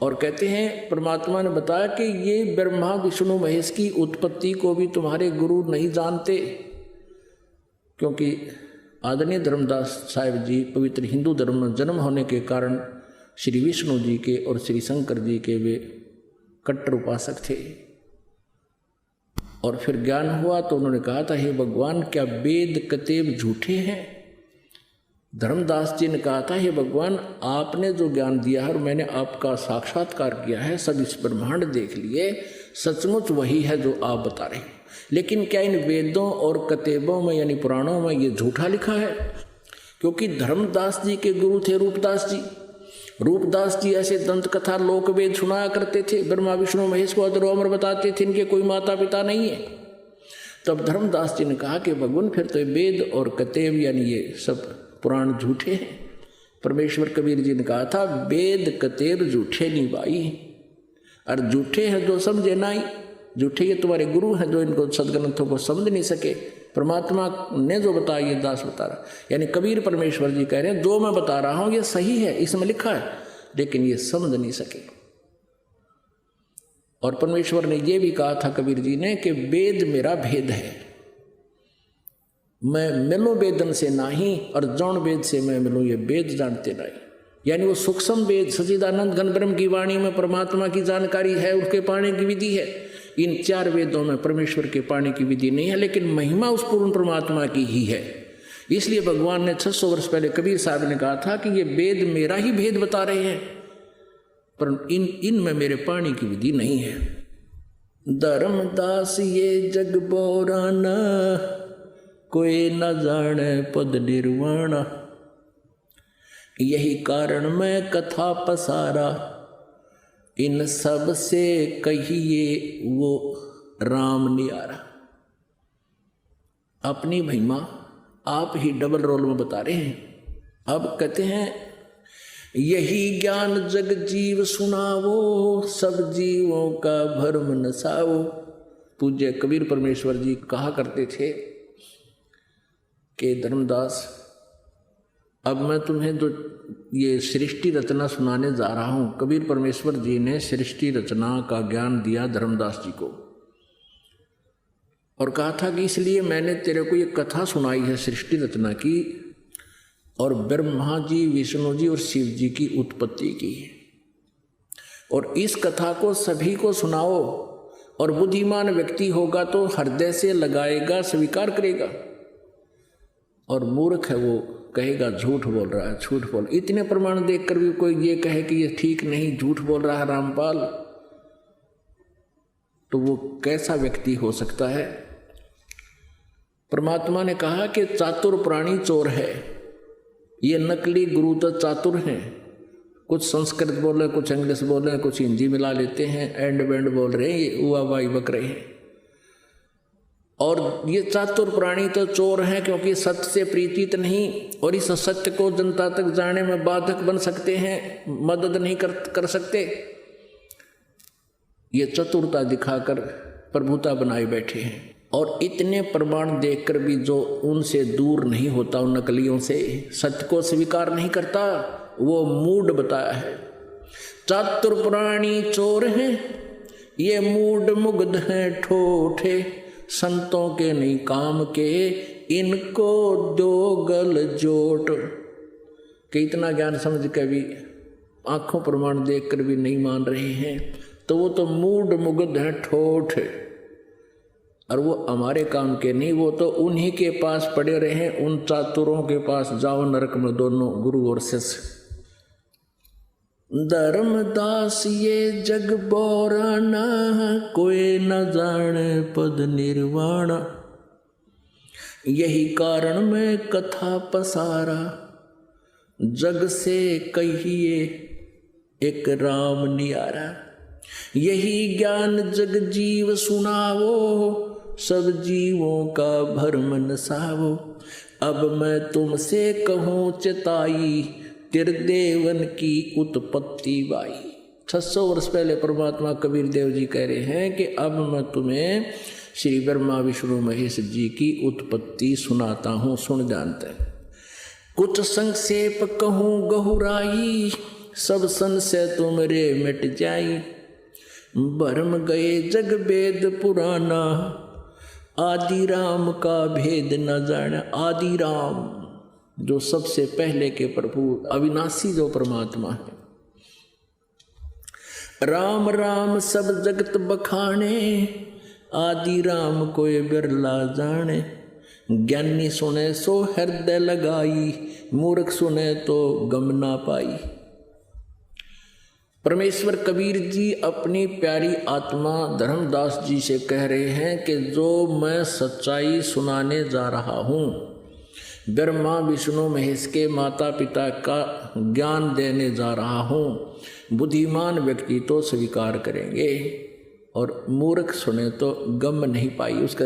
और कहते हैं परमात्मा ने बताया कि ये ब्रह्मा विष्णु महेश की उत्पत्ति को भी तुम्हारे गुरु नहीं जानते, क्योंकि आदरणीय धर्मदास साहिब जी पवित्र हिंदू धर्म में जन्म होने के कारण श्री विष्णु जी के और श्री शंकर जी के वे कट्टर उपासक थे। और फिर ज्ञान हुआ तो उन्होंने कहा था, हे भगवान क्या वेद कतेब झूठे हैं? धर्मदास जी ने कहा था, हे भगवान आपने जो ज्ञान दिया है और मैंने आपका साक्षात्कार किया है, सब इस ब्रह्मांड देख लिए, सचमुच वही है जो आप बता रहे हो, लेकिन क्या इन वेदों और कतेबों में यानी पुराणों में ये झूठा लिखा है? क्योंकि धर्मदास जी के गुरु थे रूपदास जी। रूपदास जी ऐसे दंत कथा लोक वेद सुनाया करते थे, ब्रह्मा विष्णु महेश को अजर बताते थे, इनके कोई माता पिता नहीं है। तब धर्मदास जी ने कहा कि भगवान फिर तो वेद और कतेब यानी ये सब पुराण झूठे हैं। परमेश्वर कबीर जी ने कहा था, वेद कतेब झूठे नहीं भाई, और झूठे हैं जो समझे नहीं, झूठे ये तुम्हारे गुरु हैं जो इनको सदग्रंथों को समझ नहीं सके। परमात्मा ने जो बताया ये दास बता रहा, यानी कबीर परमेश्वर जी कह रहे हैं जो मैं बता रहा हूं ये सही है, इसमें लिखा है, लेकिन ये समझ नहीं सके। और परमेश्वर ने ये भी कहा था कबीर जी ने कि वेद मेरा भेद है, मैं मिलूं वेदन से नाही और जौन वेद से मैं मिलूं ये वेद जानते नहीं। यानी वो सूक्ष्म वेद सच्चिदानंद घन ब्रह्म की वाणी में परमात्मा की जानकारी है, उसके पाने की विधि है। इन 4 वेदों में परमेश्वर के पाने की विधि नहीं है, लेकिन महिमा उस पूर्ण परमात्मा की ही है। इसलिए भगवान ने 600 वर्ष पहले कबीर साहब ने कहा था कि ये वेद मेरा ही भेद बता रहे हैं, पर इनमें मेरे पाने की विधि नहीं है। धर्मदास ये जग बोराना, कोई न जाने पद निर्वाणा, यही कारण मैं कथा पसारा, इन सब से कहिए वो राम नियारा। अपनी महिमा आप ही डबल रोल में बता रहे हैं। अब कहते हैं, यही ज्ञान जग जीव सुनावो, सब जीवों का भरम नसावो। पूज्य कबीर परमेश्वर जी कहा करते थे कि धर्मदास अब मैं तुम्हें जो ये सृष्टि रचना सुनाने जा रहा हूँ, कबीर परमेश्वर जी ने सृष्टि रचना का ज्ञान दिया धर्मदास जी को और कहा था कि इसलिए मैंने तेरे को ये कथा सुनाई है सृष्टि रचना की और ब्रह्मा जी विष्णु जी और शिव जी की उत्पत्ति की, और इस कथा को सभी को सुनाओ, और बुद्धिमान व्यक्ति होगा तो हृदय से लगाएगा, स्वीकार करेगा, और मूर्ख है वो कहेगा झूठ बोल रहा है, झूठ बोल। इतने प्रमाण देखकर भी कोई ये कहे कि ये ठीक नहीं, झूठ बोल रहा है रामपाल, तो वो कैसा व्यक्ति हो सकता है? परमात्मा ने कहा कि चातुर प्राणी चोर है। ये नकली गुरु तो चातुर हैं, कुछ संस्कृत बोल रहे, कुछ इंग्लिश बोल रहे, कुछ हिंदी मिला लेते हैं, एंड बैंड बोल रहे हैं, ये उआ वाई बक रहे हैं। और ये चातुर प्राणी तो चोर हैं, क्योंकि सत्य से प्रीतित नहीं और इस सत्य को जनता तक जाने में बाधक बन सकते हैं, मदद नहीं कर सकते। ये चतुरता दिखाकर प्रभुता बनाए बैठे हैं, और इतने प्रमाण देखकर भी जो उनसे दूर नहीं होता, उन नकलियों से, सत्य को स्वीकार नहीं करता, वो मूड बताया है। चातुर प्राणी चोर हैं, ये मूड मुग्ध हैं ठोठे, संतों के नहीं काम के, इनको दो गल जोट। कि इतना ज्ञान समझ के भी आंखों प्रमाण देखकर भी नहीं मान रहे हैं, तो वो तो मूड मुग्ध हैं ठोठ, और वो हमारे काम के नहीं, वो तो उन्हीं के पास पड़े रहे, उन चातुरों के पास जाओ नरक में दोनों गुरु और शिष्य। धर्मदास ये जग बोराना, कोई न जाने पद निर्वाणा, यही कारण मैं कथा पसारा, जग से कहिए एक राम नियारा। यही ज्ञान जग जीव सुनावो, सब जीवों का भरम नसावो। अब मैं तुमसे कहूँ चिताई, त्रिदेवन की उत्पत्ति बाई। 600 वर्ष पहले परमात्मा कबीर देव जी कह रहे हैं कि अब मैं तुम्हें श्री ब्रह्मा विष्णु महेश जी की उत्पत्ति सुनाता हूँ, सुन जानते हैं। कुछ संक्षेप कहूँ गहुराई, सब संशय तुमरे मिट जाई। भरम गए जग वेद पुराना, आदि राम का भेद न जाना। आदि राम जो सबसे पहले के प्रभु अविनाशी जो परमात्मा है। राम राम सब जगत बखाने, आदि राम कोई बिरला जाने। ज्ञानी सुने सो हृदय लगाई, मूर्ख सुने तो गम ना पाई। परमेश्वर कबीर जी अपनी प्यारी आत्मा धर्मदास जी से कह रहे हैं कि जो मैं सच्चाई सुनाने जा रहा हूँ, ब्रह्मा विष्णु महेश के माता पिता का ज्ञान देने जा रहा हूँ, बुद्धिमान व्यक्ति तो स्वीकार करेंगे और मूर्ख सुने तो गम नहीं पाई। उसका